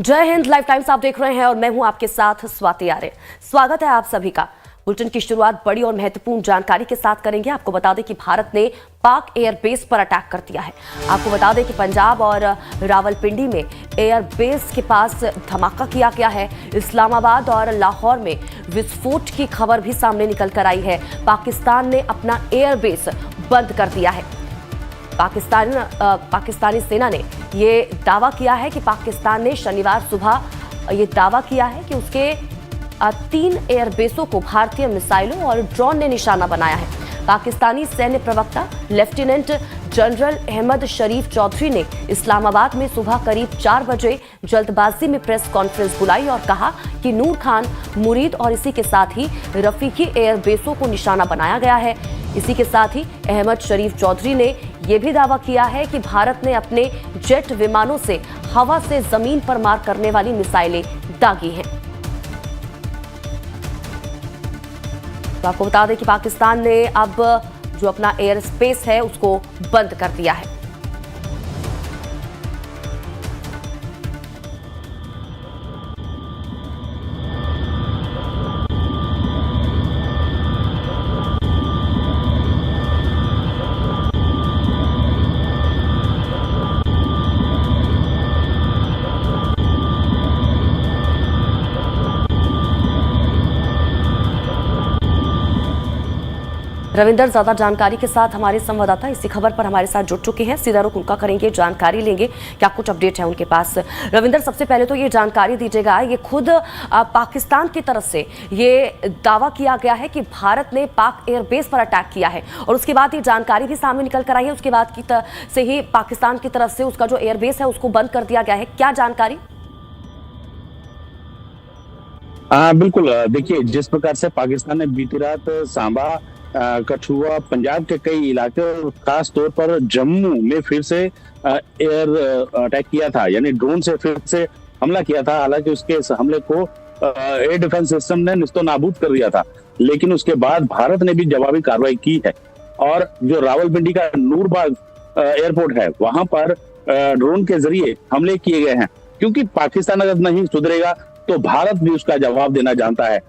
जय Hind. Live times आप देख रहे हैं और मैं हूं आपके साथ स्वाति आर्य। स्वागत है आप सभी का। बुलेटिन की शुरुआत बड़ी और महत्वपूर्ण जानकारी के साथ करेंगे। आपको बता दें कि भारत ने पाक एयरबेस पर अटैक कर दिया है। आपको बता दें कि पंजाब और रावलपिंडी में एयरबेस के पास धमाका किया गया है। इस्लामाबाद और लाहौर में विस्फोट की खबर भी सामने निकल कर आई है। पाकिस्तान ने अपना एयरबेस बंद कर दिया है। पाकिस्तानी सेना ने ये दावा किया है कि पाकिस्तान ने शनिवार सुबह ये दावा किया है कि उसके 3 एयरबेसों को भारतीय मिसाइलों और ड्रोन ने निशाना बनाया है। पाकिस्तानी सैन्य प्रवक्ता लेफ्टिनेंट जनरल अहमद शरीफ चौधरी ने इस्लामाबाद में सुबह करीब 4 बजे जल्दबाजी में प्रेस कॉन्फ्रेंस बुलाई और कहा कि नूर खान मुरीद और इसी के साथ ही रफीकी एयरबेसों को निशाना बनाया गया है। इसी के साथ ही अहमद शरीफ चौधरी ने यह भी दावा किया है कि भारत ने अपने जेट विमानों से हवा से जमीन पर मार करने वाली मिसाइलें दागी हैं। तो आपको बता दें कि पाकिस्तान ने अब जो अपना एयर स्पेस है उसको बंद कर दिया है। रविंदर ज्यादा जानकारी के साथ हमारे संवाददाता इसी खबर पर हमारे साथ जुड़ चुके हैं। सीधा रुख उनका करेंगे, जानकारी लेंगे क्या कुछ अपडेट है उनके पास। रविंदर, सबसे पहले तो ये जानकारी दीजिएगा, ये खुद पाकिस्तान की तरफ से ये दावा किया गया है कि भारत ने पाक एयरबेस पर अटैक किया है और उसके बाद ये जानकारी भी सामने निकल कर आई है। उसके बाद से ही पाकिस्तान की तरफ से उसका जो एयरबेस है उसको बंद कर दिया गया है। क्या जानकारी? बिल्कुल, देखिए जिस प्रकार से पाकिस्तान ने बीती रात सांबा, कठुआ, पंजाब के कई इलाके और खास तौर पर जम्मू में फिर से एयर अटैक किया था, यानी ड्रोन से फिर से हमला किया था। हालांकि उसके इस हमले को एयर डिफेंस सिस्टम ने निस्तो नाबूद कर दिया था, लेकिन उसके बाद भारत ने भी जवाबी कार्रवाई की है और जो रावलपिंडी का नूरबाग एयरपोर्ट है वहां पर ड्रोन के जरिए हमले किए गए हैं। क्योंकि पाकिस्तान अगर नहीं सुधरेगा तो भारत भी उसका जवाब देना जानता है।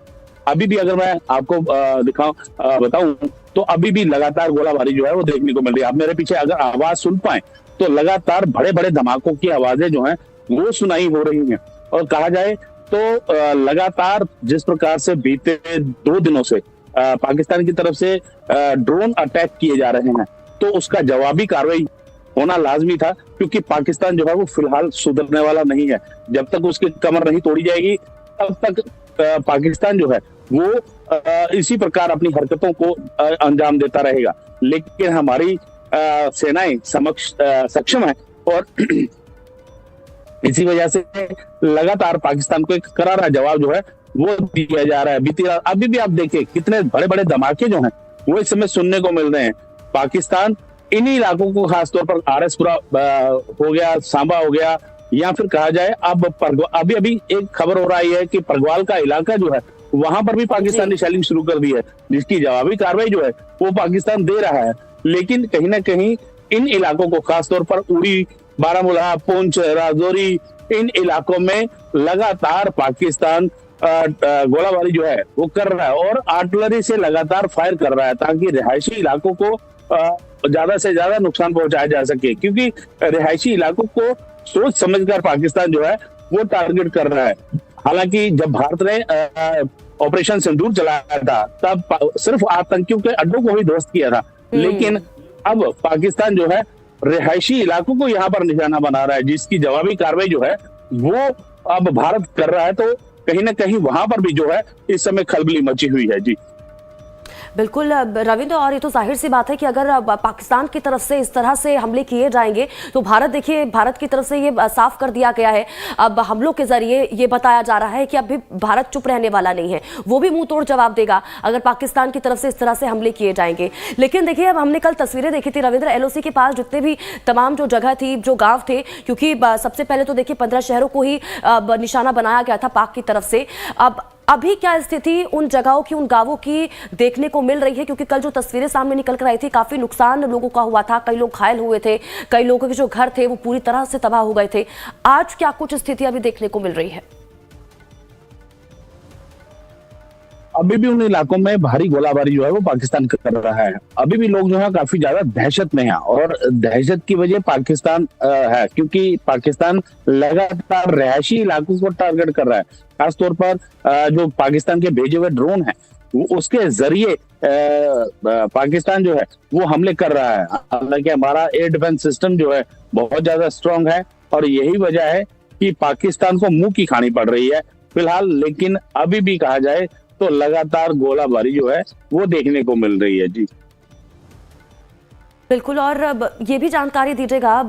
अभी भी अगर मैं आपको बताऊं तो अभी भी लगातार गोलाबारी जो है वो देखने को मिल रही है। आप मेरे पीछे अगर आवाज सुन पाए तो लगातार बड़े बड़े धमाकों की आवाजें जो हैं वो सुनाई हो रही हैं। और कहा जाए तो लगातार जिस प्रकार से बीते 2 दिनों से पाकिस्तान की तरफ से ड्रोन अटैक किए जा रहे हैं तो उसका जवाबी कार्रवाई होना लाजमी था, क्योंकि पाकिस्तान जो है वो फिलहाल सुधरने वाला नहीं है। जब तक उसकी कमर नहीं तोड़ी जाएगी तब तक पाकिस्तान जो है वो इसी प्रकार अपनी हरकतों को अंजाम देता रहेगा। लेकिन हमारी सेनाएं सक्षम है और इसी वजह से लगातार पाकिस्तान को एक करारा जवाब जो है वो दिया जा रहा है। बीती रात अभी भी आप देखिए कितने बड़े बड़े धमाके जो हैं वो इस समय सुनने को मिल रहे हैं। पाकिस्तान इन्हीं इलाकों को खासतौर पर आरएसपुरा हो गया, सांबा हो गया, या फिर कहा जाए अब अभी अभी एक खबर हो रही है कि परगवाल का इलाका जो है वहां पर भी पाकिस्तान ने शेलिंग शुरू कर दी है, जिसकी जवाबी कार्रवाई जो है वो पाकिस्तान दे रहा है। लेकिन कहीं ना कहीं इन इलाकों को खासतौर पर उड़ी, बारामूला, पुंछ, राजौरी, इन इलाकों में लगातार पाकिस्तान गोलाबारी जो है वो कर रहा है और आर्टिलरी से लगातार फायर कर रहा है ताकि रिहायशी इलाकों को ज्यादा से ज्यादा नुकसान पहुंचाया जा सके। क्योंकि रिहायशी इलाकों को सोच समझकर पाकिस्तान जो है वो टारगेट कर रहा है। हालांकि जब भारत ने ऑपरेशन सिंदूर चलाया था तब सिर्फ आतंकियों के अड्डों को ही ध्वस्त किया था, लेकिन अब पाकिस्तान जो है रिहायशी इलाकों को यहाँ पर निशाना बना रहा है, जिसकी जवाबी कार्रवाई जो है वो अब भारत कर रहा है। तो कहीं ना कहीं वहां पर भी जो है इस समय खलबली मची हुई है। जी बिल्कुल रविंद्र, और ये तो जाहिर सी बात है कि अगर पाकिस्तान की तरफ से इस तरह से हमले किए जाएंगे तो भारत की तरफ से ये साफ कर दिया गया है, अब हमलों के जरिए ये बताया जा रहा है कि अब भी भारत चुप रहने वाला नहीं है, वो भी मुंह तोड़ जवाब देगा अगर पाकिस्तान की तरफ से इस तरह से हमले किए जाएंगे। लेकिन देखिए, अब हमने कल तस्वीरें देखी थी रविंद्र, एलओसी के पास जितने भी तमाम जो जगह थी, जो गाँव थे, क्योंकि सबसे पहले तो देखिए 15 शहरों को ही निशाना बनाया गया था पाक की तरफ से। अब अभी क्या स्थिति उन जगहों की, उन गांवों की देखने को मिल रही है? क्योंकि कल जो तस्वीरें सामने निकल कर आई थी, काफी नुकसान लोगों का हुआ था, कई लोग घायल हुए थे, कई लोगों के जो घर थे वो पूरी तरह से तबाह हो गए थे। आज क्या कुछ स्थिति अभी देखने को मिल रही है? अभी भी उन इलाकों में भारी गोलाबारी जो है वो पाकिस्तान कर रहा है। अभी भी लोग जो है काफी ज्यादा दहशत में हैं, और दहशत की वजह पाकिस्तान है, क्योंकि पाकिस्तान लगातार रिहायशी इलाकों को टारगेट कर रहा है। खासतौर पर जो पाकिस्तान के भेजे हुए ड्रोन हैं, वो उसके जरिए पाकिस्तान जो है वो हमले कर रहा है। हालांकि हमारा एयर डिफेंस सिस्टम जो है बहुत ज्यादा स्ट्रांग है, और यही वजह है कि पाकिस्तान को मुंह की खानी पड़ रही है फिलहाल। लेकिन अभी भी कहा जाए तो लगातार गोलाबारी जो है वो देखने को मिल रही है। जी बिल्कुल। और ये भी जानकारी दीजिएगा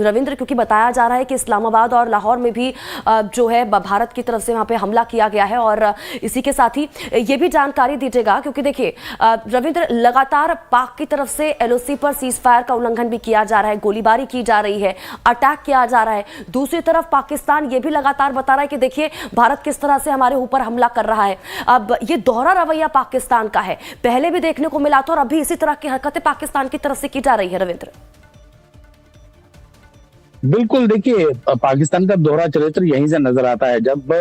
रविंद्र, क्योंकि बताया जा रहा है कि इस्लामाबाद और लाहौर में भी जो है भारत की तरफ से वहां पे हमला किया गया है, और इसी के साथ ही ये भी जानकारी दीजिएगा, क्योंकि देखिए रविंद्र, लगातार पाक की तरफ से एलओसी पर सीज फायर का उल्लंघन भी किया जा रहा है, गोलीबारी की जा रही है, अटैक किया जा रहा है। दूसरी तरफ पाकिस्तान ये भी लगातार बता रहा है कि देखिए भारत किस तरह से हमारे ऊपर हमला कर रहा है। अब ये दोहरा रवैया पाकिस्तान का है, पहले भी देखने को मिला था और अभी इसी तरह की हरकतें पाकिस्तान की तरफ से की जा रही है। रविंद्र, बिल्कुल, देखिए पाकिस्तान का दोहरा चरित्र यहीं से नजर आता है। जब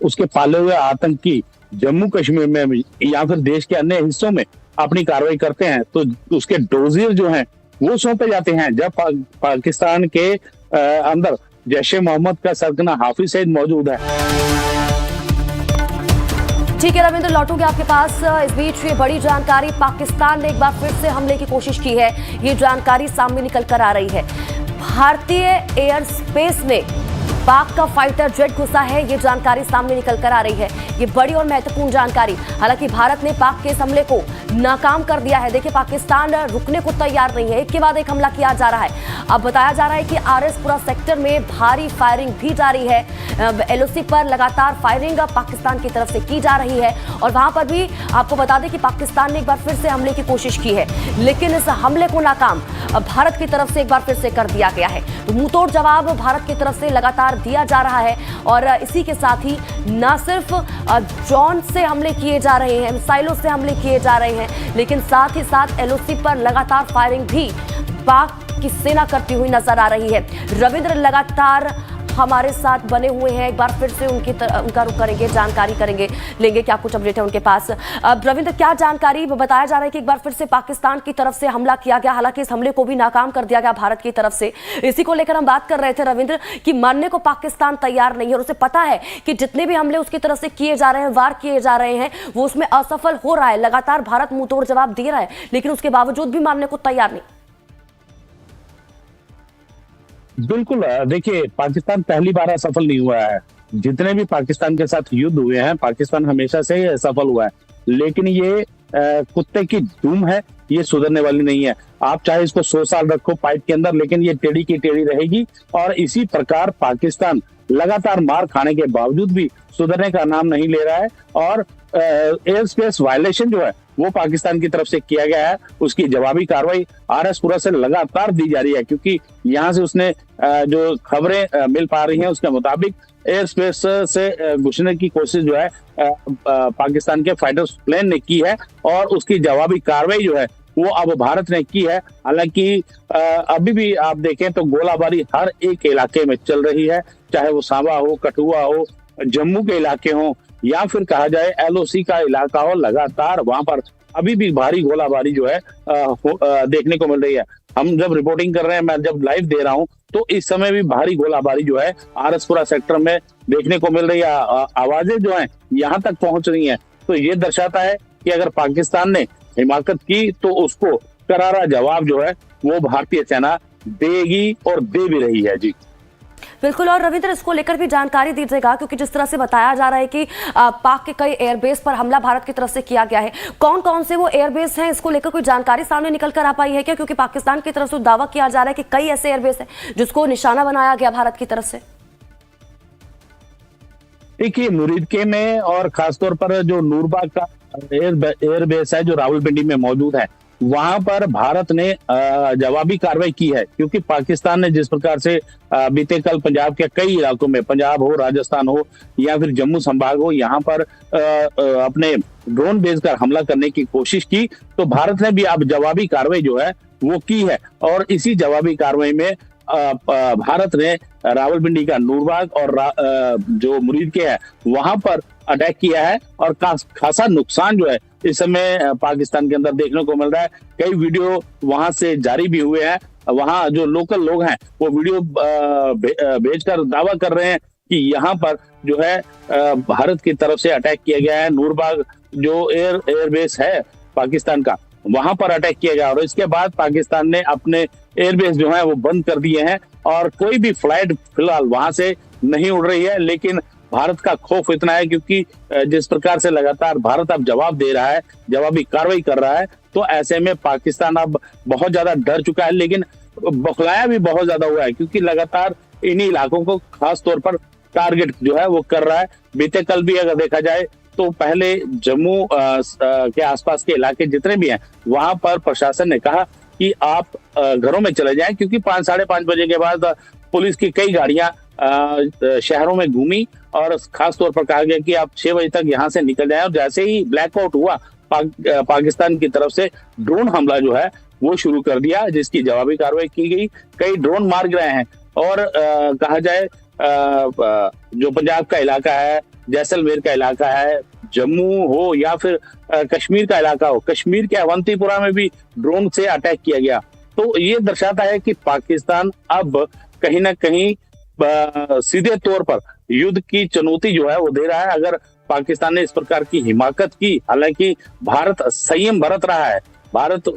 उसके पाले हुए आतंकी जम्मू कश्मीर में या फिर देश के अन्य हिस्सों में अपनी कार्रवाई करते हैं, तो उसके डोजियर जो हैं वो सौंपे जाते हैं। जब पाकिस्तान के अंदर जैश ए मोहम्मद का सरगना हाफिज सईद मौजूद है। ठीक है रविंद्र, लौटूंगे आपके पास। इस बीच ये बड़ी जानकारी, पाकिस्तान ने एक बार फिर से हमले की कोशिश की है, ये जानकारी सामने निकल कर आ रही है। भारतीय एयर स्पेस में पाक का फाइटर जेट घुसा है, ये जानकारी सामने निकल कर आ रही है। ये बड़ी और महत्वपूर्ण जानकारी। हालांकि भारत ने पाक के इस हमले को नाकाम कर दिया है। देखिए पाकिस्तान रुकने को तैयार नहीं है, एक के बाद एक हमला किया जा रहा है। अब बताया जा रहा है कि आरएसपुरा सेक्टर में भारी फायरिंग भी जारी है। एलओसी पर लगातार फायरिंग पाकिस्तान की तरफ से की जा रही है, और वहां पर भी आपको बता दें कि पाकिस्तान ने एक बार फिर से हमले की कोशिश की है, लेकिन इस हमले को नाकाम भारत की तरफ से एक बार फिर से कर दिया गया है। तो मुंहतोड़ जवाब भारत की तरफ से लगातार दिया जा रहा है, और इसी के साथ ही न सिर्फ ड्रोन से हमले किए जा रहे हैं, मिसाइलों से हमले किए जा रहे हैं, लेकिन साथ ही साथ एलओसी पर लगातार फायरिंग भी पाक की सेना करती हुई नजर आ रही है। रविंद्र लगातार हमारे साथ बने हुए हैं, एक बार फिर से उनका रुख करेंगे, जानकारी करेंगे, लेंगे क्या कुछ अपडेट है उनके पास। अब रविंद्र, क्या जानकारी? बताया जा रहा है कि एक बार फिर से पाकिस्तान की तरफ से हमला किया गया, हालांकि इस हमले को भी नाकाम कर दिया गया भारत की तरफ से। इसी को लेकर हम बात कर रहे थे रविंद्र कि मानने को पाकिस्तान तैयार नहीं है, और उसे पता है कि जितने भी हमले उसकी तरफ से किए जा रहे हैं, वार किए जा रहे हैं, वो उसमें असफल हो रहा है। लगातार भारत मुंहतोड़ जवाब दे रहा है, लेकिन उसके बावजूद भी मानने को तैयार नहीं। बिल्कुल, देखिए पाकिस्तान पहली बार असफल नहीं हुआ है। जितने भी पाकिस्तान के साथ युद्ध हुए हैं, पाकिस्तान हमेशा से ही असफल हुआ है। लेकिन ये कुत्ते की दुम है, ये सुधरने वाली नहीं है। आप चाहे इसको 100 साल रखो पाइप के अंदर, लेकिन ये टेढ़ी की टेढ़ी रहेगी। और इसी प्रकार पाकिस्तान लगातार मार खाने के बावजूद भी सुधरने का नाम नहीं ले रहा है, और एयर स्पेस वायलेशन जो है वो पाकिस्तान की तरफ से किया गया है। उसकी जवाबी कार्रवाई आरएसपुरा से लगातार दी जा रही है, क्योंकि यहाँ से उसने जो खबरें मिल पा रही हैं उसके मुताबिक एयर स्पेस से घुसने की कोशिश जो है पाकिस्तान के फाइटर प्लेन ने की है, और उसकी जवाबी कार्रवाई जो है वो अब भारत ने की है। हालांकि अभी भी आप देखें तो गोलाबारी हर एक इलाके में चल रही है, चाहे वो सांबा हो, कठुआ हो, जम्मू के इलाके हो, या फिर कहा जाए एलओसी का इलाका हो। लगातार वहां पर अभी भी भारी गोलाबारी जो है देखने को मिल रही है। हम जब रिपोर्टिंग कर रहे हैं, मैं जब लाइव दे रहा हूं, तो इस समय भी भारी गोलाबारी जो है आरएसपुरा सेक्टर में देखने को मिल रही है। आवाजें जो हैं यहाँ तक पहुंच रही हैं, तो ये दर्शाता है कि अगर पाकिस्तान ने हिमाकत की तो उसको करारा जवाब जो है वो भारतीय सेना देगी, और दे भी रही है। जी बिल्कुल। और रविंद्र, इसको लेकर भी जानकारी दीजिएगा, क्योंकि जिस तरह से बताया जा रहा है कि पाक के कई एयरबेस पर हमला भारत की तरफ से किया गया है, कौन कौन से वो एयरबेस हैं, इसको लेकर कोई जानकारी सामने निकल कर आ पाई है क्या? क्योंकि पाकिस्तान की तरफ से दावा किया जा रहा है कि कई ऐसे एयरबेस हैं जिसको निशाना बनाया गया भारत की तरफ से। देखिए मुरीदके में, और खासतौर पर जो नूरबाग का एयरबेस है जो रावलपिंडी में मौजूद है, वहां पर भारत ने जवाबी कार्रवाई की है, क्योंकि पाकिस्तान ने जिस प्रकार से बीते कल पंजाब के कई इलाकों में, पंजाब हो, राजस्थान हो या फिर जम्मू संभाग हो, यहाँ पर अपने ड्रोन भेजकर हमला करने की कोशिश की, तो भारत ने भी अब जवाबी कार्रवाई जो है वो की है। और इसी जवाबी कार्रवाई में भारत ने रावलपिंडी का नूरबाग और जो मुरीद के है वहां पर अटैक किया है, और खासा नुकसान जो है इस समय पाकिस्तान के अंदर देखने को मिल रहा है। कई वीडियो वहां से जारी भी हुए हैं। वहां जो लोकल लोग हैं वो वीडियो भेजकर दावा कर रहे हैं कि यहाँ पर जो है भारत की तरफ से अटैक किया गया है। नूरबाग जो एयरबेस है पाकिस्तान का, वहां पर अटैक किया गया, और इसके बाद पाकिस्तान ने अपने एयरबेस जो है वो बंद कर दिए हैं और कोई भी फ्लाइट फिलहाल वहां से नहीं उड़ रही है। लेकिन भारत का खौफ इतना है, क्योंकि जिस प्रकार से लगातार भारत अब जवाब दे रहा है, जवाबी कार्रवाई कर रहा है, तो ऐसे में पाकिस्तान अब बहुत ज्यादा डर चुका है, लेकिन बौखलाया भी बहुत ज्यादा हुआ है, क्योंकि लगातार इन्हीं इलाकों को खास तौर पर टारगेट जो है वो कर रहा है। बीते कल भी अगर देखा जाए तो पहले जम्मू के आसपास के इलाके जितने भी हैं वहां पर प्रशासन ने कहा कि आप घरों में चले जाएं, क्योंकि 5 साढ़े 5 बजे के बाद पुलिस की कई गाड़ियां शहरों में घूमी, और खास तौर पर कहा गया कि आप 6 बजे तक यहाँ से निकल जाएं। और जैसे ही ब्लैकआउट हुआ, पाकिस्तान की तरफ से ड्रोन हमला जो है वो शुरू कर दिया, जिसकी जवाबी कार्रवाई की गई। कई ड्रोन मार गए हैं, और कहा जाए जो पंजाब का इलाका है, जैसलमेर का इलाका है, जम्मू हो या फिर कश्मीर का इलाका हो, कश्मीर के अवंतीपुरा में भी ड्रोन से अटैक किया गया। तो ये दर्शाता है कि पाकिस्तान अब कहीं ना कहीं सीधे तौर पर युद्ध की चुनौती जो है वो दे रहा है। अगर पाकिस्तान ने इस प्रकार की हिमाकत की, हालांकि भारत संयम बरत रहा है, भारत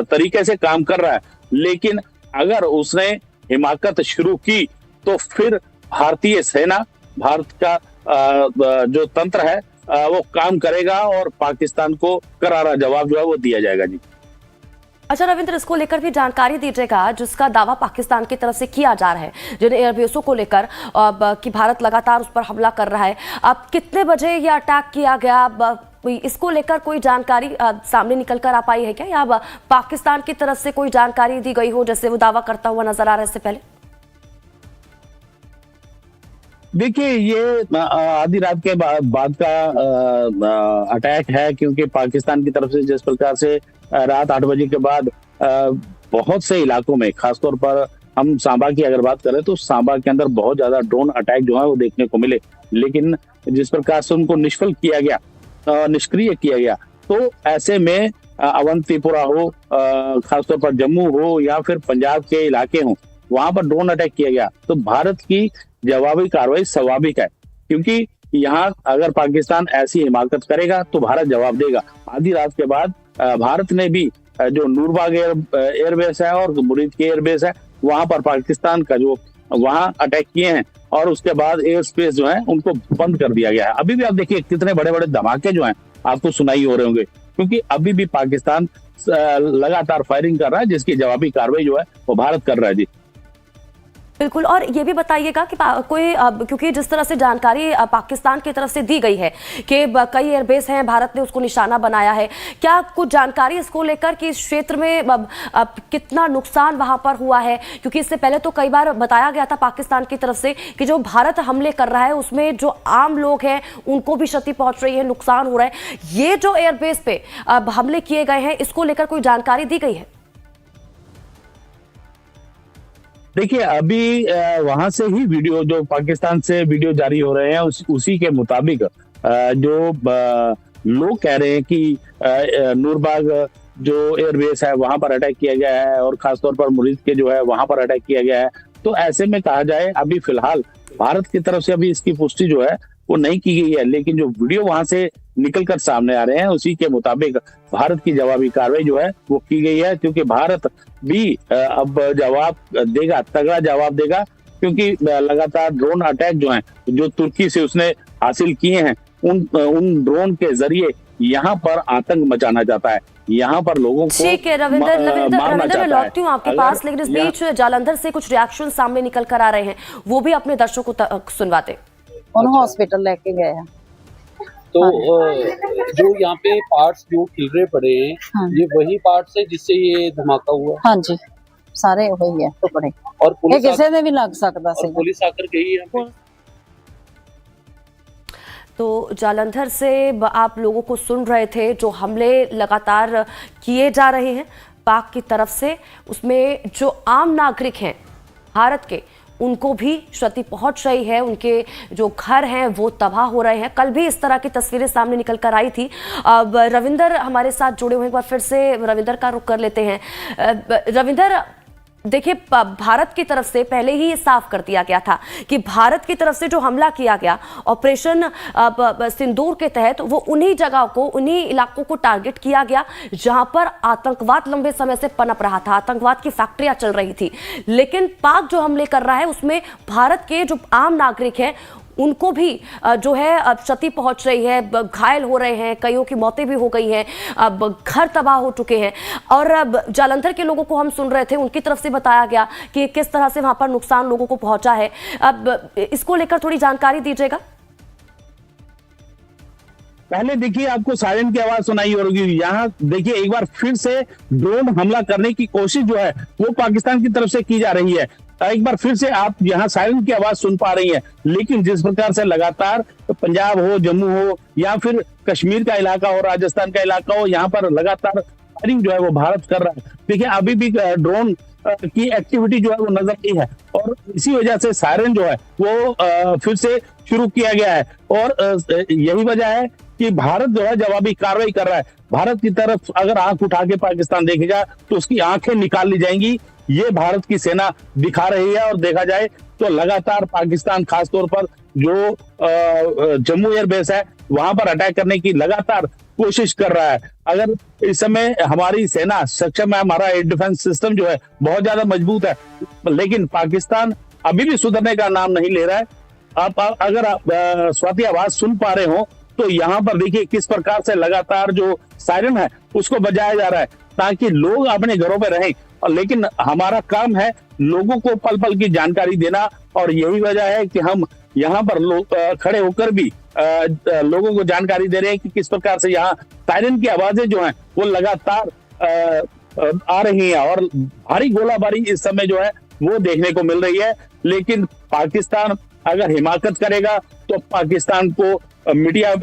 तरीके से काम कर रहा है, लेकिन अगर उसने हिमाकत शुरू की तो फिर भारतीय सेना, भारत का जो तंत्र है वो काम करेगा, और पाकिस्तान को करारा जवाब जो है वो दिया जाएगा। जी अच्छा रविंद्र, इसको लेकर भी जानकारी दीजिएगा, जिसका दावा पाकिस्तान की तरफ से किया जा रहा है जिन एयरबेसों को लेकर कि भारत लगातार उस पर हमला कर रहा है। अब कितने बजे यह अटैक किया गया, इसको लेकर कोई जानकारी सामने निकल कर आ पाई है क्या, या पाकिस्तान की तरफ से कोई जानकारी दी गई हो जैसे वो दावा करता हुआ नजर आ रहा है इससे पहले? देखिए, ये आधी रात के बाद का अटैक है, क्योंकि पाकिस्तान की तरफ से जिस प्रकार से रात 8 बजे के बाद बहुत से इलाकों में, खासतौर पर हम सांबा की अगर बात करें तो सांबा के अंदर बहुत ज्यादा ड्रोन अटैक जो है वो देखने को मिले, लेकिन जिस प्रकार से उनको निष्फल किया गया, निष्क्रिय किया गया, तो ऐसे में अवंतीपुरा हो, खासतौर पर जम्मू हो या फिर पंजाब के इलाके हों, वहां पर ड्रोन अटैक किया गया। तो भारत की जवाबी कार्रवाई स्वाभाविक है, क्योंकि यहाँ अगर पाकिस्तान ऐसी हिमाकत करेगा तो भारत जवाब देगा। आधी रात के बाद भारत ने भी जो नूरबाग एयरबेस है और मुरीद की एयरबेस है वहां पर पाकिस्तान का जो वहां अटैक किए हैं, और उसके बाद एयर स्पेस जो है उनको बंद कर दिया गया है। अभी भी आप देखिए कितने बड़े बड़े धमाके जो हैं आपको सुनाई हो रहे होंगे, क्योंकि अभी भी पाकिस्तान लगातार फायरिंग कर रहा है, जिसकी जवाबी कार्रवाई जो है वो भारत कर रहा है। जी बिल्कुल, और ये भी बताइएगा कि कोई क्योंकि जिस तरह से जानकारी पाकिस्तान की तरफ से दी गई है कि कई एयरबेस हैं, भारत ने उसको निशाना बनाया है, क्या कुछ जानकारी इसको लेकर कि इस क्षेत्र में कितना नुकसान वहां पर हुआ है? क्योंकि इससे पहले तो कई बार बताया गया था पाकिस्तान की तरफ से कि जो भारत हमले कर रहा है उसमें जो आम लोग हैं उनको भी क्षति पहुंच रही है, नुकसान हो रहा है। ये जो एयरबेस पे हमले किए गए हैं, इसको लेकर कोई जानकारी दी गई है? देखिए, अभी वहां से ही वीडियो, जो पाकिस्तान से वीडियो जारी हो रहे हैं, उसी के मुताबिक जो लोग कह रहे हैं कि नूरबाग जो एयरबेस है वहां पर अटैक किया गया है, और खासतौर पर मुरीद के जो है वहां पर अटैक किया गया है। तो ऐसे में कहा जाए, अभी फिलहाल भारत की तरफ से अभी इसकी पुष्टि जो है वो नहीं की गई है, लेकिन जो वीडियो वहां से निकलकर सामने आ रहे हैं उसी के मुताबिक भारत की जवाबी कार्रवाई जो है वो की गई है, क्योंकि भारत भी अब जवाब देगा, तगड़ा जवाब देगा, क्योंकि लगातार ड्रोन अटैक जो हैं जो तुर्की से उसने हासिल किए हैं, उन ड्रोन के जरिए यहाँ पर आतंक मचाना चाहता है, यहाँ पर लोगों को ठीक है रविंद्र, मैं लौटती हूँ आपके पास, लेकिन इस बीच जालंधर से कुछ रिएक्शन सामने निकल कर आ रहे हैं, वो भी अपने दर्शकों को सुनवाते। उन्हें हॉस्पिटल लेके गए हैं। तो हाँ। जो यहाँ पे पार्ट्स जो खिलरे पड़े हैं, हाँ। ये वही पार्ट्स है जिससे ये धमाका हुआ हाँ जी, सारे वही है टुकड़े। और ये किसी ने भी लग सकता और पुलिस आकर गई यहाँ पे। तो जालंधर से आप लोगों को सुन रहे थे, जो हमले लगातार किए जा रहे हैं पाक की तरफ से, उसमें जो आम नागरिक हैं भारत के, उनको भी क्षति पहुंच रही है। उनके जो घर हैं वो तबाह हो रहे हैं। कल भी इस तरह की तस्वीरें सामने निकल कर आई थी। अब रविंदर हमारे साथ जुड़े हुए, एक बार फिर से रविंदर का रुख कर लेते हैं। रविंदर, देखिए, भारत की तरफ से पहले ही ये साफ कर दिया गया था कि भारत की तरफ से जो हमला किया गया ऑपरेशन सिंदूर के तहत, वो उन्हीं जगहों को, उन्हीं इलाकों को टारगेट किया गया जहां पर आतंकवाद लंबे समय से पनप रहा था, आतंकवाद की फैक्ट्रियां चल रही थी। लेकिन पाक जो हमले कर रहा है उसमें भारत के जो आम नागरिक हैं उनको भी जो है क्षति पहुंच रही है, घायल हो रहे हैं, कईयों की मौतें भी हो गई हैं, अब घर तबाह हो चुके हैं। और अब जालंधर के लोगों को हम सुन रहे थे, उनकी तरफ से बताया गया कि किस तरह से वहां पर नुकसान लोगों को पहुंचा है। अब इसको लेकर थोड़ी जानकारी दीजिएगा। पहले देखिए, आपको सायरन की आवाज सुनाई होगी। यहाँ देखिए, एक बार फिर से ड्रोन हमला करने की कोशिश जो है वो पाकिस्तान की तरफ से की जा रही है। एक बार फिर से आप यहाँ सायरन की आवाज सुन पा रही हैं। लेकिन जिस प्रकार से लगातार पंजाब हो, जम्मू हो, या फिर कश्मीर का इलाका हो, राजस्थान का इलाका हो, यहाँ पर लगातार फायरिंग जो है वो भारत कर रहा है। देखिए, अभी भी ड्रोन की एक्टिविटी जो है वो नजर आई है, और इसी वजह से सायरन जो है वो फिर से शुरू किया गया है। और यही वजह है कि भारत जो है जवाबी कार्रवाई कर रहा है। भारत की तरफ अगर आंख उठा के पाकिस्तान देखेगा तो उसकी आंखें निकाल ली जाएंगी। ये भारत की सेना दिखा रही है। और देखा जाए तो लगातार पाकिस्तान, खासतौर पर जो जम्मू एयरबेस है, वहां पर अटैक करने की लगातार कोशिश कर रहा है। अगर इस समय हमारी सेना सक्षम है, हमारा एयर डिफेंस सिस्टम जो है बहुत ज्यादा मजबूत है, लेकिन पाकिस्तान अभी भी सुधरने का नाम नहीं ले रहा है। आप अगर स्वाति आवाज सुन पा रहे हो तो यहाँ पर देखिए किस प्रकार से लगातार जो सायरन है उसको बजाया जा रहा है, ताकि लोग अपने घरों में रहें। और लेकिन हमारा काम है लोगों को पल पल की जानकारी देना, और यही वजह है कि हम यहाँ पर लोग खड़े होकर भी लोगों को जानकारी दे रहे हैं कि किस प्रकार से यहाँ सायरन की आवाजें जो हैं वो लगातार आ रही हैं, और भारी गोलाबारी इस समय जो है वो देखने को मिल रही है। लेकिन पाकिस्तान अगर हिमाकत करेगा तो पाकिस्तान को मीडिया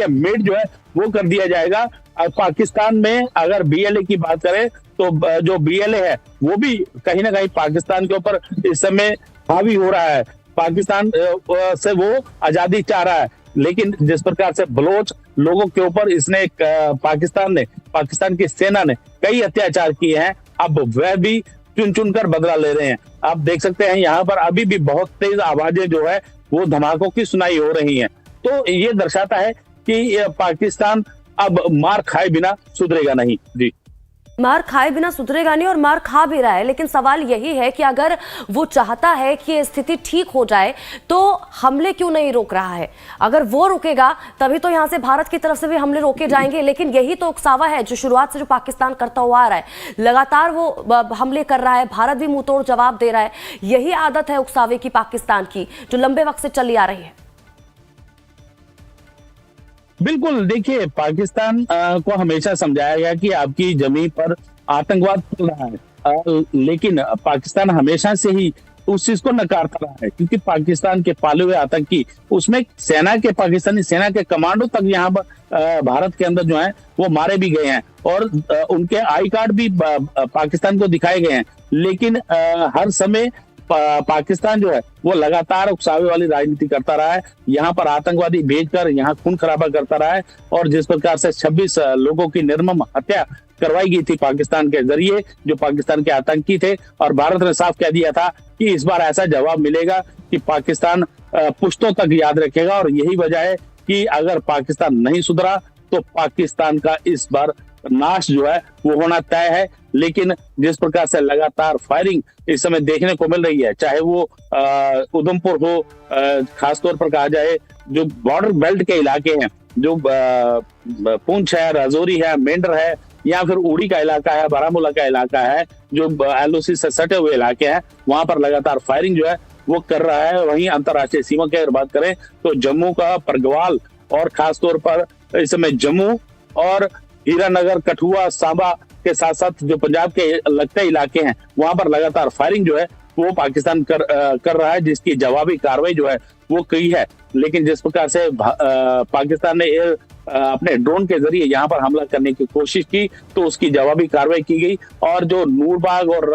मेड जो है वो कर दिया जाएगा। और पाकिस्तान में अगर बीएलए की बात करें तो जो बीएलए है वो भी कहीं ना कहीं पाकिस्तान के ऊपर इस समय हावी हो रहा है। पाकिस्तान से वो आजादी चाह रहा है, लेकिन जिस प्रकार से बलोच लोगों के ऊपर इसने पाकिस्तान की सेना ने कई अत्याचार किए हैं, अब वह भी चुन चुन कर बदला ले रहे हैं। आप देख सकते हैं यहाँ पर अभी भी बहुत तेज आवाजें जो है वो धमाकों की सुनाई हो रही हैं। तो ये दर्शाता है कि पाकिस्तान अब मार खाए बिना सुधरेगा नहीं। जी, मार खाए बिना सुधरेगा नहीं, और मार खा भी रहा है। लेकिन सवाल यही है कि अगर वो चाहता है कि ये स्थिति ठीक हो जाए तो हमले क्यों नहीं रोक रहा है? अगर वो रुकेगा तभी तो यहाँ से भारत की तरफ से भी हमले रोके जाएंगे। लेकिन यही तो उकसावा है जो शुरुआत से जो पाकिस्तान करता हुआ आ रहा है। लगातार वो हमले कर रहा है, भारत भी मुंह तोड़ जवाब दे रहा है। यही आदत है उकसावे की पाकिस्तान की, जो लंबे वक्त से चली आ रही है। बिल्कुल। देखिए, पाकिस्तान को हमेशा समझाया गया कि आपकी जमीन पर आतंकवाद फैल रहा है, लेकिन पाकिस्तान हमेशा से ही उस चीज को नकारता रहा है, क्योंकि पाकिस्तान के पाले हुए आतंकी, उसमें पाकिस्तानी सेना के कमांडो तक यहाँ पर भारत के अंदर जो है वो मारे भी गए हैं, और उनके आई कार्ड भी पाकिस्तान को दिखाए गए हैं। लेकिन हर समय पाकिस्तान जो है वो लगातार उकसावे वाली राजनीति करता रहा है, यहाँ पर आतंकवादी भेजकर यहाँ खून खराबा करता रहा है। और जिस प्रकार से 26 लोगों की निर्मम हत्या करवाई गई थी पाकिस्तान के जरिए, जो पाकिस्तान के आतंकी थे, और भारत ने साफ कह दिया था कि इस बार ऐसा जवाब मिलेगा कि पाकिस्तान पुश्तों तक याद रखेगा। और यही वजह है कि अगर पाकिस्तान नहीं सुधरा तो पाकिस्तान का इस बार नाश जो है वो होना तय है। लेकिन जिस प्रकार से लगातार फायरिंग इस समय देखने को मिल रही है, चाहे वो उधमपुर हो, खासतौर पर कहा जाए जो बॉर्डर बेल्ट के इलाके हैं, जो पुंछ है, राजौरी है, मेंढर है, या फिर उड़ी का इलाका है, बारामूला का इलाका है, जो एलओसी से सटे हुए इलाके हैं, वहां पर लगातार फायरिंग जो है वो कर रहा है। वहीं अंतर्राष्ट्रीय सीमा की अगर बात करें तो जम्मू का परगवाल और खासतौर पर इस समय जम्मू और हीरानगर, कठुआ, सांबा के साथ साथ जो पंजाब के लगते इलाके हैं वहां पर लगातार फायरिंग जो है वो पाकिस्तान कर रहा है, जिसकी जवाबी कार्रवाई जो है वो की है। लेकिन जिस प्रकार से पाकिस्तान ने अपने ड्रोन के जरिए यहाँ पर हमला करने की कोशिश की तो उसकी जवाबी कार्रवाई की गई और जो नूरबाग और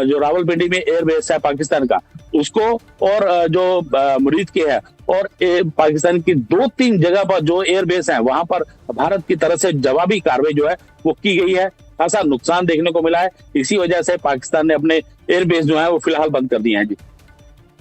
जो रावलपिंडी में एयरबेस है पाकिस्तान का उसको और जो मुरीद के है और पाकिस्तान की 2-3 जगह पर जो एयरबेस है वहां पर भारत की तरफ से जवाबी कार्रवाई जो है वो की गई है। खासा नुकसान देखने को मिला है, इसी वजह से पाकिस्तान ने अपने एयरबेस जो है वो फिलहाल बंद कर दिए हैं। जी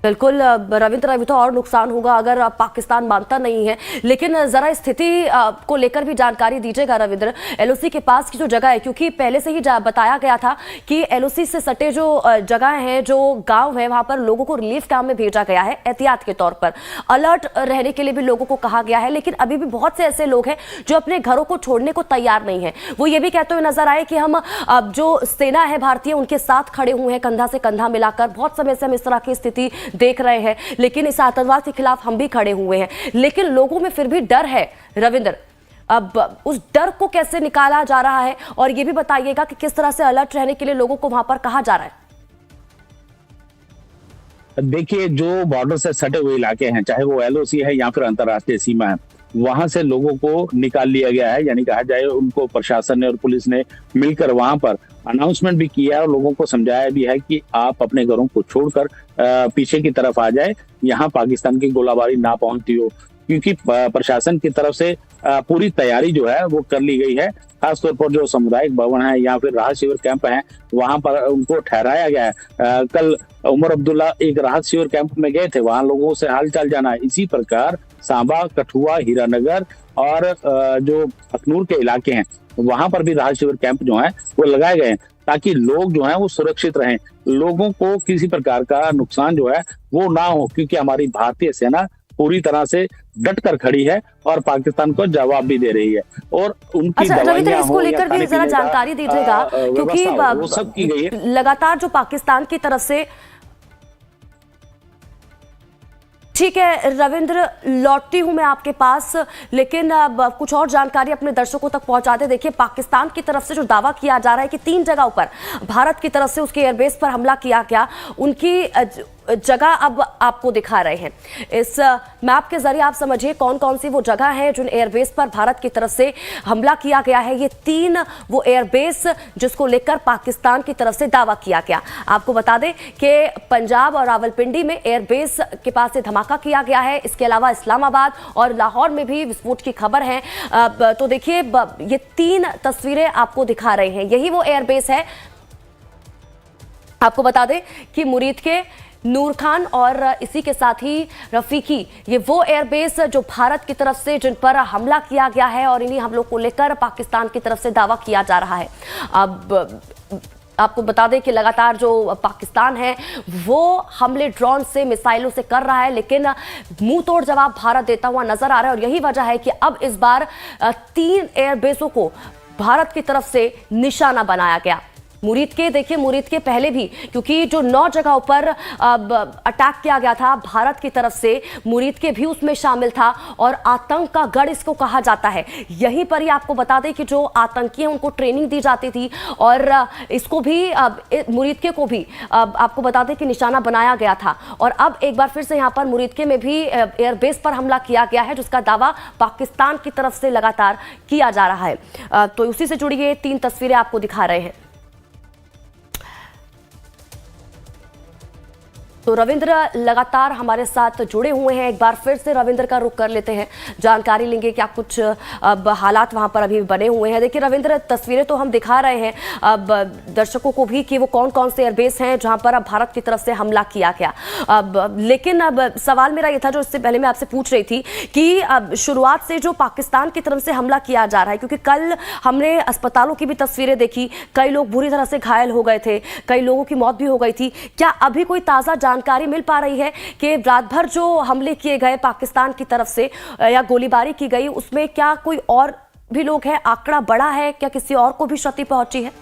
बिल्कुल रविंद्र, अभी तो और नुकसान होगा अगर पाकिस्तान मानता नहीं है, लेकिन जरा स्थिति को लेकर भी जानकारी दीजिएगा रविंद्र। एलओसी के पास की जो जगह है, क्योंकि पहले से ही बताया गया था कि एलओसी से सटे जो जगह हैं, जो गांव है, वहां पर लोगों को रिलीफ कैंप में भेजा गया है एहतियात के तौर पर। अलर्ट रहने के लिए भी लोगों को कहा गया है, लेकिन अभी भी बहुत से ऐसे लोग हैं जो अपने घरों को छोड़ने को तैयार नहीं है। वो ये भी कहते हुए नजर आए कि हम जो सेना है भारतीय उनके साथ खड़े हुए हैं कंधा से कंधा मिलाकर। बहुत समय से हम इस तरह की स्थिति देख रहे हैं, लेकिन इस आतंकवाद के खिलाफ हम भी खड़े हुए हैं, लेकिन लोगों में फिर भी डर है। रविंद्र, अब उस डर को कैसे निकाला जा रहा है, और ये भी बताइएगा कि किस तरह से अलर्ट रहने के लिए लोगों को वहां पर कहा जा रहा है। देखिए, जो बॉर्डर से सटे हुए इलाके हैं, चाहे वो एलओसी है या फिर अंतर्राष्ट्रीय सीमा है, वहां से लोगों को निकाल लिया गया है। यानी कहा जाए उनको प्रशासन ने और पुलिस ने मिलकर वहां पर अनाउंसमेंट भी किया है और लोगों को समझाया भी है कि आप अपने घरों को छोड़कर पीछे की तरफ आ जाए, यहाँ पाकिस्तान की गोलाबारी ना पहुंचती हो, क्योंकि प्रशासन की तरफ से पूरी तैयारी जो है वो कर ली गई है। खासतौर पर जो सामुदायिक भवन है या फिर राहत शिविर कैंप है वहां पर उनको ठहराया गया है। कल उमर अब्दुल्ला एक राहत शिविर कैंप में गए थे, वहां लोगों से हालचाल जाना है। इसी प्रकार सांबा, कठुआ, हीरानगर और जो अखनूर के इलाके हैं वहां पर भी राहत शिविर कैंप जो है वो लगाए गए हैं, ताकि लोग जो है वो सुरक्षित रहें, लोगों को किसी प्रकार का नुकसान जो है वो ना हो, क्योंकि हमारी भारतीय सेना पूरी तरह से डट कर खड़ी है और पाकिस्तान को जवाब भी दे रही है। और उनकी रविंद्र, इसको लेकर भी जरा जानकारी दीजिएगा, क्योंकि वो सब की गई है। लगातार जो पाकिस्तान की तरफ से, ठीक है रविंद्र, लौटती हूं मैं आपके पास, लेकिन अब कुछ और जानकारी अपने दर्शकों तक पहुंचा दे। देखिए, पाकिस्तान की तरफ से जो दावा किया जा रहा है कि 3 जगहों पर भारत की तरफ से उसके एयरबेस पर हमला किया गया, उनकी जगह अब आपको दिखा रहे हैं। इस मैप के जरिए आप समझिए कौन कौन सी वो जगह है जिन एयरबेस पर भारत की तरफ से हमला किया गया है। ये 3 वो एयरबेस जिसको लेकर पाकिस्तान की तरफ से दावा किया गया। आपको बता दें कि पंजाब और रावलपिंडी में एयरबेस के पास से धमाका किया गया है। इसके अलावा इस्लामाबाद और लाहौर में भी विस्फोट की खबर है। तो देखिए, ये 3 तस्वीरें आपको दिखा रहे हैं, यही वो एयरबेस है। आपको बता दें कि मुरीद के नूर खान और इसी के साथ ही रफीकी, ये वो एयरबेस जो भारत की तरफ से जिन पर हमला किया गया है, और इन्हीं हमलों को लेकर पाकिस्तान की तरफ से दावा किया जा रहा है। अब आपको बता दें कि लगातार जो पाकिस्तान है वो हमले ड्रोन से, मिसाइलों से कर रहा है, लेकिन मुंह तोड़ जवाब भारत देता हुआ नजर आ रहा है। और यही वजह है कि अब इस बार 3 एयरबेसों को भारत की तरफ से निशाना बनाया गया। मुरीद के, देखिए मुरीद के पहले भी, क्योंकि जो 9 जगहों पर अटैक किया गया था भारत की तरफ से, मुरीद के भी उसमें शामिल था, और आतंक का गढ़ इसको कहा जाता है। यहीं पर ही आपको बता दें कि जो आतंकी हैं उनको ट्रेनिंग दी जाती थी, और इसको भी मुरीद के को भी आपको बता दें कि निशाना बनाया गया था। और अब एक बार फिर से यहाँ पर मुरीद के में भी एयरबेस पर हमला किया गया है, जिसका दावा पाकिस्तान की तरफ से लगातार किया जा रहा है। तो उसी से जुड़ी ये 3 तस्वीरें आपको दिखा रहे हैं। तो रविंद्र लगातार हमारे साथ जुड़े हुए हैं, एक बार फिर से रविंद्र का रुख कर लेते हैं, जानकारी लेंगे क्या कुछ अब हालात वहां पर अभी बने हुए हैं। देखिए रविंद्र, तस्वीरें तो हम दिखा रहे हैं अब दर्शकों को भी कि वो कौन कौन से एयरबेस हैं जहां पर अब भारत की तरफ से हमला किया गया। अब लेकिन अब सवाल मेरा ये था, जो इससे पहले मैं आपसे पूछ रही थी, कि अब शुरुआत से जो पाकिस्तान की तरफ से हमला किया जा रहा है, क्योंकि कल हमने अस्पतालों की भी तस्वीरें देखी, कई लोग बुरी तरह से घायल हो गए थे, कई लोगों की मौत भी हो गई थी। क्या अभी कोई ताज़ा जानकारी मिल पा रही है कि रात भर जो हमले किए गए पाकिस्तान की तरफ से या गोलीबारी की गई, उसमें क्या कोई और भी लोग हैं? आंकड़ा बड़ा है क्या? किसी और को भी क्षति पहुंची है?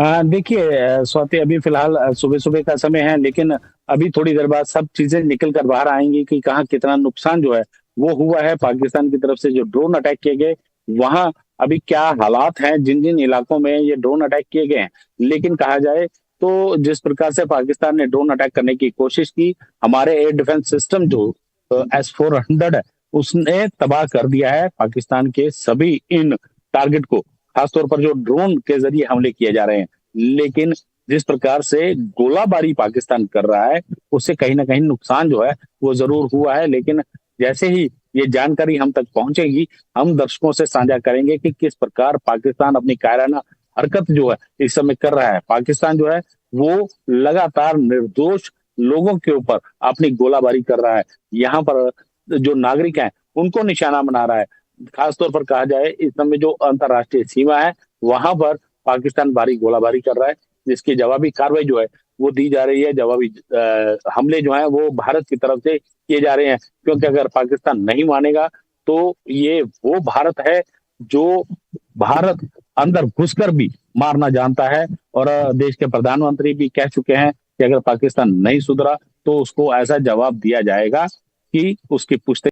देखिए स्वाति, अभी फिलहाल सुबह सुबह का समय है, लेकिन अभी थोड़ी देर बाद सब चीजें निकल कर बाहर आएंगी कि कहाँ कितना नुकसान जो है वो हुआ है। पाकिस्तान की तरफ से जो ड्रोन अटैक किए गए, वहां अभी क्या हालात हैं जिन जिन इलाकों में ये ड्रोन अटैक किए गए हैं। लेकिन कहा जाए तो जिस प्रकार से पाकिस्तान ने ड्रोन अटैक करने की कोशिश की, हमारे एयर डिफेंस सिस्टम जो S-400 है, उसने तबाह कर दिया है पाकिस्तान के सभी इन टारगेट को, खासतौर पर जो ड्रोन के जरिए हमले किए जा रहे हैं। लेकिन जिस प्रकार से गोलाबारी पाकिस्तान कर रहा है, उससे कहीं ना कहीं नुकसान जो है वो जरूर हुआ है। लेकिन जैसे ही ये जानकारी हम तक पहुंचेगी, हम दर्शकों से साझा करेंगे कि किस प्रकार पाकिस्तान अपनी कायराना हरकत जो है इस समय कर रहा है। पाकिस्तान जो है वो लगातार निर्दोष लोगों के ऊपर अपनी गोलाबारी कर रहा है। यहाँ पर जो नागरिक हैं उनको निशाना बना रहा है। खासतौर पर कहा जाए, इस समय जो अंतर्राष्ट्रीय सीमा है वहां पर पाकिस्तान भारी गोलाबारी कर रहा है, जिसकी जवाबी कार्रवाई जो है वो दी जा रही है। जवाबी हमले जो है वो भारत की तरफ से किए जा रहे हैं, क्योंकि अगर पाकिस्तान नहीं मानेगा तो ये वो भारत है जो भारत अंदर घुसकर भी मारना जानता है। और देश के प्रधानमंत्री भी कह चुके हैं कि अगर पाकिस्तान नहीं सुधरा तो उसको ऐसा जवाब दिया जाएगा कि उसकी पुश्तैनी